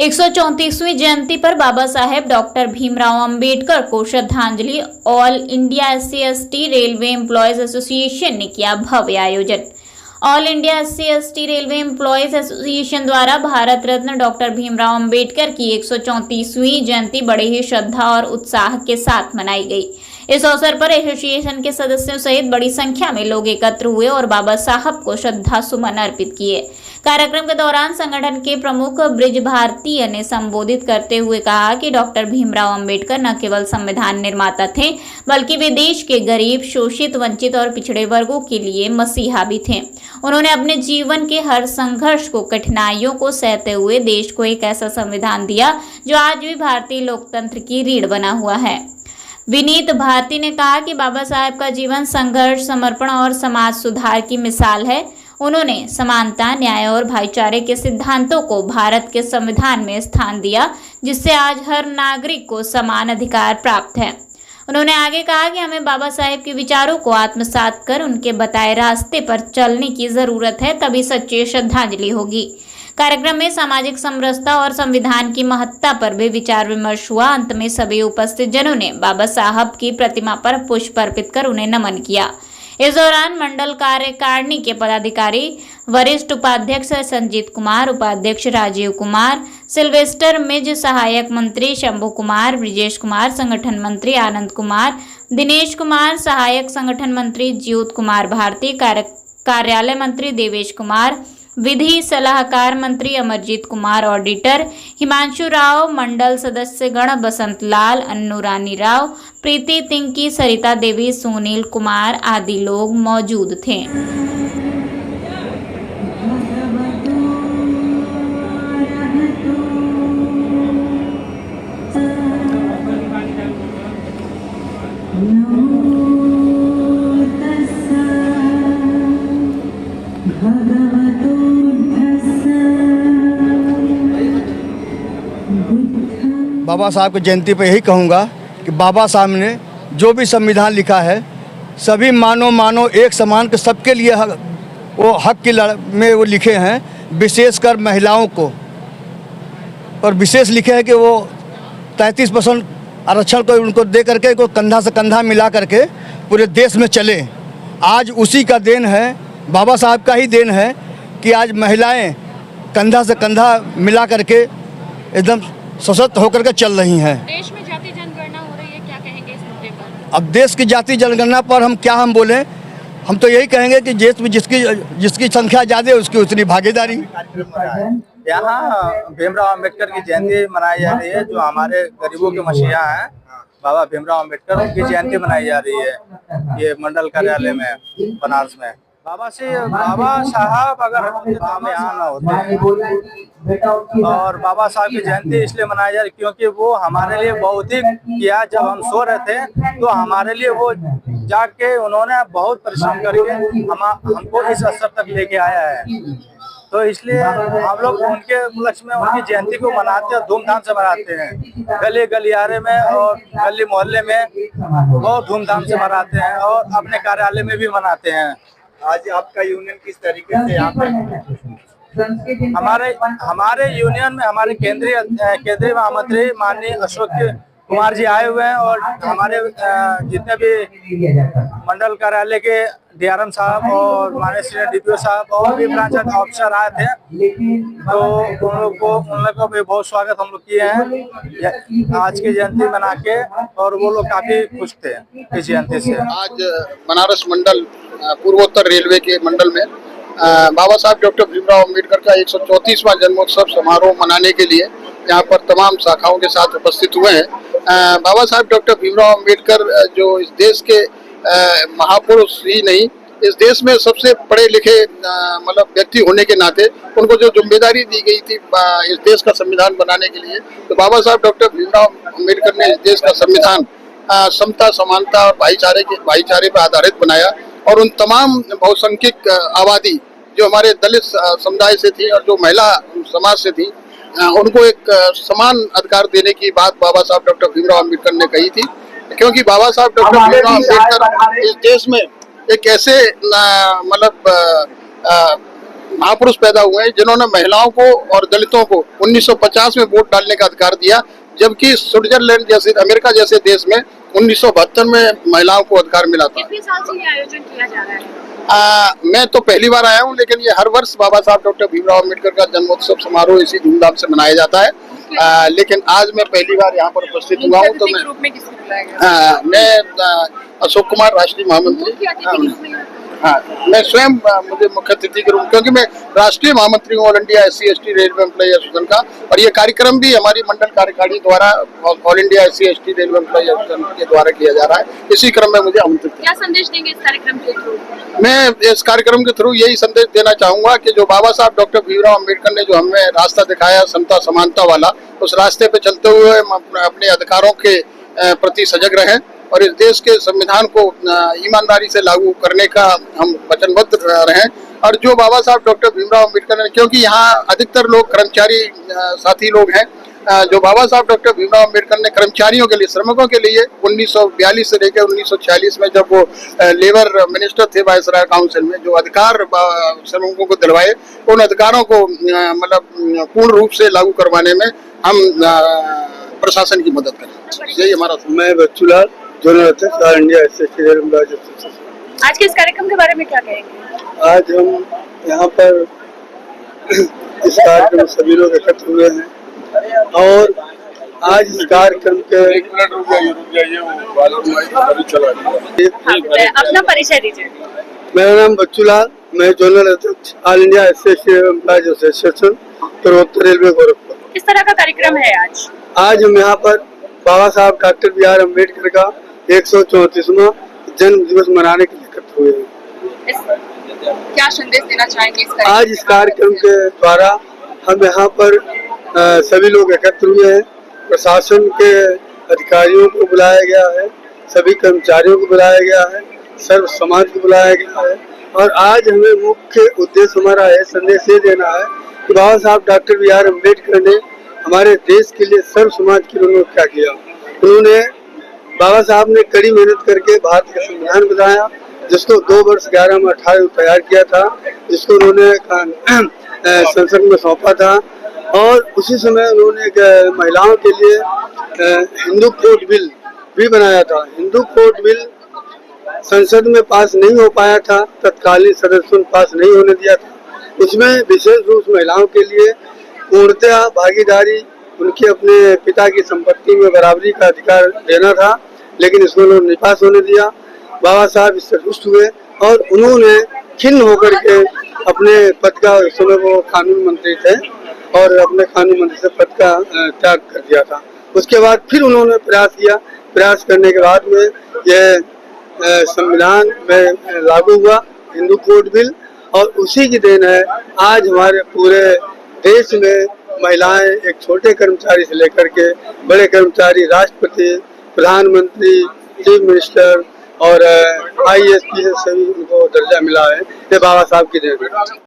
134वीं जयंती पर बाबा साहेब डॉक्टर भीमराव अंबेडकर को श्रद्धांजलि। All India SC/ST railway employees association ने किया भव्य आयोजन। All India SC/ST railway employees association द्वारा भारत रत्न डॉक्टर भीमराव अंबेडकर की 134वीं जयंती बड़े ही श्रद्धा और उत्साह के साथ मनाई गई। इस अवसर पर एसोसिएशन के सदस्यों सहित बड़ी संख्या में लोग एकत्र हुए और बाबा साहब को श्रद्धा सुमन अर्पित किए। कार्यक्रम के दौरान संगठन के प्रमुख ब्रिज भारतीय ने संबोधित करते हुए कहा कि डॉक्टर भीमराव अंबेडकर न केवल संविधान निर्माता थे, बल्कि वे देश के गरीब, शोषित, वंचित और पिछड़े वर्गों के लिए मसीहा भी थे। उन्होंने अपने जीवन के हर संघर्ष को, कठिनाइयों को सहते हुए देश को एक ऐसा संविधान दिया जो आज भी भारतीय लोकतंत्र की रीढ़ बना हुआ है। विनीत भारती ने कहा कि बाबा साहेब का जीवन संघर्ष, समर्पण और समाज सुधार की मिसाल है। उन्होंने समानता, न्याय और भाईचारे के सिद्धांतों को भारत के संविधान में स्थान दिया, जिससे आज हर नागरिक को समान अधिकार प्राप्त है। उन्होंने आगे कहा कि हमें बाबा साहेब के विचारों को आत्मसात कर उनके बताए रास्ते पर चलने की जरूरत है, तभी सच्ची श्रद्धांजलि होगी। कार्यक्रम में सामाजिक समरसता और संविधान की महत्ता पर भी विचार विमर्श हुआ। अंत में सभी उपस्थित जनों ने बाबा साहब की प्रतिमा पर पुष्प अर्पित कर उन्हें नमन किया। इस दौरान मंडल कार्यकारिणी के पदाधिकारी, वरिष्ठ उपाध्यक्ष संजीत कुमार, उपाध्यक्ष राजीव कुमार, सिल्वेस्टर मिज, सहायक मंत्री शंभू कुमार, ब्रिजेश कुमार, संगठन मंत्री आनंद कुमार, दिनेश कुमार, सहायक संगठन मंत्री ज्योत कुमार भारती, कार्यालय मंत्री देवेश कुमार, विधि सलाहकार मंत्री अमरजीत कुमार, ऑडिटर हिमांशु राव, मंडल सदस्यगण बसंत लाल, अन्नू रानी राव, प्रीति तिंकी, सरिता देवी, सुनील कुमार आदि लोग मौजूद थे। बाबा साहब की जयंती पे यही कहूँगा कि बाबा साहब ने जो भी संविधान लिखा है, सभी मानव एक समान के सबके लिए वो हक की में वो लिखे हैं। विशेषकर महिलाओं को और विशेष लिखे हैं कि वो 33% आरक्षण को उनको दे करके को कंधा से कंधा मिला करके पूरे देश में चले। आज उसी का देन है, बाबा साहब का ही देन है कि आज महिलाएं कंधा से कंधा मिला करके एकदम सशक्त होकर के चल रही हैं। देश में जाति जनगणना हो रही है, क्या कहेंगे इस मुद्दे पर? अब देश की जाति जनगणना पर हम बोले, हम तो यही कहेंगे कि देश में जिसकी संख्या ज़्यादा है उसकी उतनी भागीदारी। यहाँ भीमराव अंबेडकर की जयंती मनाई जा रही है, जो हमारे गरीबों के मसीहा हैं बाबा भीमराव अंबेडकर, उनकी जयंती मनाई जा रही है ये मंडल कार्यालय में बनारस में। बाबा साहब अगर हम यहाँ ना होते और बाबा साहब की जयंती इसलिए मनाई जा रही क्योंकि वो हमारे लिए बहुत ही किया। जब हम सो रहे थे तो हमारे लिए वो जाग के उन्होंने बहुत परिश्रम करके हमको इस स्तर तक लेके आया है। तो इसलिए हम लोग उनके उपलक्ष्य में उनकी जयंती को मनाते हैं, धूमधाम से मनाते हैं। गली गलियारे में और गली मोहल्ले में बहुत धूमधाम से मनाते हैं और अपने कार्यालय में भी मनाते हैं। आज आपका यूनियन किस तरीके से यहाँ पे? हमारे यूनियन में हमारे केंद्रीय महामंत्री माननीय अशोक कुमार जी आए हुए हैं और हमारे जितने भी मंडल कार्यालय के DRM साहब और माननीय सीनियर DPO साहब और भी ब्रांच ऑफिसर आए थे, तो उन लोग को भी बहुत स्वागत हम लोग किए हैं आज की जयंती मना के, और वो लोग काफी खुश थे इस जयंती से। आज बनारस मंडल पूर्वोत्तर रेलवे के मंडल में बाबा साहब डॉक्टर भीमराव अंबेडकर का 134वां जन्मोत्सव समारोह मनाने के लिए यहाँ पर तमाम शाखाओं के साथ उपस्थित हुए हैं। बाबा साहब डॉक्टर भीमराव अंबेडकर जो इस देश के महापुरुष ही नहीं, इस देश में सबसे पढ़े लिखे मतलब व्यक्ति होने के नाते उनको जो जिम्मेदारी दी गई थी इस देश का संविधान बनाने के लिए, तो बाबा साहब डॉक्टर भीमराव अंबेडकर ने इस देश का संविधान समता, समानता और भाईचारे पर आधारित बनाया। और उन तमाम बहुसंख्यक आबादी जो हमारे दलित समुदाय से थी और जो महिला समाज से थी, उनको एक समान अधिकार देने की बात बाबा साहब डॉक्टर भीमराव अंबेडकर ने कही थी। क्योंकि बाबा साहब डॉक्टर भीमराव अंबेडकर इस देश में एक ऐसे मतलब महापुरुष पैदा हुए हैं जिन्होंने महिलाओं को और दलितों को 1950 में वोट डालने का अधिकार दिया, जबकि स्विट्जरलैंड जैसे, अमेरिका जैसे देश में 1972 में महिलाओं को अधिकार मिला था। कितने साल से ये आयोजन किया जा रहा है? मैं तो पहली बार आया हूँ, लेकिन ये हर वर्ष बाबा साहब डॉक्टर भीमराव अम्बेडकर का जन्मोत्सव समारोह इसी धूमधाम से मनाया जाता है। लेकिन आज मैं पहली बार यहाँ पर उपस्थित हुआ हूँ, तो मैं अशोक कुमार, राष्ट्रीय महामंत्री। हाँ, मैं स्वयं मुझे मुख्य अतिथि के रूप, क्योंकि मैं राष्ट्रीय महामंत्री हूँ all India SC/ST railway employ association का, और ये कार्यक्रम भी हमारी मंडल कार्यकारिणी द्वारा all India SC/ST railway employ association के द्वारा किया जा रहा है। इसी क्रम में मुझे आमंत्रित किया। क्या संदेश देंगे इस कार्यक्रम के थ्रू? मैं इस कार्यक्रम के थ्रू यही संदेश देना चाहूंगा कि जो बाबा साहब डॉक्टर भीमराव अम्बेडकर ने जो हमें रास्ता दिखाया समता समानता वाला, उस रास्ते पे चलते हुए हम अपने अधिकारों के प्रति सजग रहें और इस देश के संविधान को ईमानदारी से लागू करने का हम वचनबद्ध रहें। और जो बाबा साहब डॉक्टर भीमराव अम्बेडकर ने, क्योंकि यहाँ अधिकतर लोग कर्मचारी साथी लोग हैं, जो बाबा साहब डॉक्टर भीमराव अम्बेडकर ने कर्मचारियों के लिए, श्रमिकों के लिए 1942 से लेकर 1946 में जब वो लेबर मिनिस्टर थे वायसराय काउंसिल में, जो अधिकार श्रमिकों को दिलवाए, उन अधिकारों को मतलब पूर्ण रूप से लागू करवाने में हम प्रशासन की मदद करें। यही हमारा। मैं बच्चूलाल, जोनल अध्यक्ष all India SC/ST railway employees association. आज के इस कार्यक्रम के बारे में क्या कहेंगे? आज हम यहाँ पर इस कार्यक्रम में सभी लोग एकत्र हुए हैं और आज इस कार्यक्रम के अपना परिचय दीजिए। मेरा नाम बच्चूलाल, मैं जोनल अध्यक्ष all India SC/ST employees association पूर्वोत्तर रेलवे गोरखपुर। किस तरह का कार्यक्रम है आज? आज हम यहाँ पर बाबा साहब डॉक्टर BR अम्बेडकर का 134वां जन्म दिवस मनाने के लिए एकत्र हुए हैं। क्या संदेश देना चाहेंगे इस आज इस कार्यक्रम के द्वारा हम यहाँ पर सभी लोग एकत्र हुए हैं। प्रशासन के अधिकारियों को बुलाया गया है, सभी कर्मचारियों को बुलाया गया है, सर्व समाज को बुलाया गया है और आज हमें मुख्य उद्देश्य हमारा है संदेश ये देना है कि बाबा साहब डॉक्टर BR अम्बेडकर ने हमारे देश के लिए, सर्व समाज के लिए उन्होंने क्या किया। उन्होंने, बाबा साहब ने कड़ी मेहनत करके भारत का संविधान बनाया, जिसको 2 वर्ष 11 में 18 में तैयार किया था, जिसको उन्होंने संसद में सौंपा था और उसी समय उन्होंने महिलाओं के लिए हिंदू कोड बिल भी बनाया था। हिंदू कोड बिल संसद में पास नहीं हो पाया था, तत्कालीन सदस्यों ने पास नहीं होने दिया था। उसमें विशेष रूप से महिलाओं के लिए पूर्णतः भागीदारी, उनके अपने पिता की संपत्ति में बराबरी का अधिकार देना था, लेकिन इसको उन्होंने नहीं पास होने दिया। बाबा साहब इससे रुष्ट हुए और उन्होंने खिन्न होकर के अपने पद का, उस समय वो कानून मंत्री थे और अपने कानून मंत्री से पद का त्याग कर दिया था। उसके बाद फिर उन्होंने प्रयास किया, प्रयास करने के बाद में यह संविधान में लागू हुआ हिंदू कोड बिल और उसी की देन है आज हमारे पूरे देश में महिलाएं, एक छोटे कर्मचारी से लेकर के बड़े कर्मचारी, राष्ट्रपति, प्रधानमंत्री, चीफ मिनिस्टर और IAS सभी उनको दर्जा मिला है। ये बाबा साहब की देन है।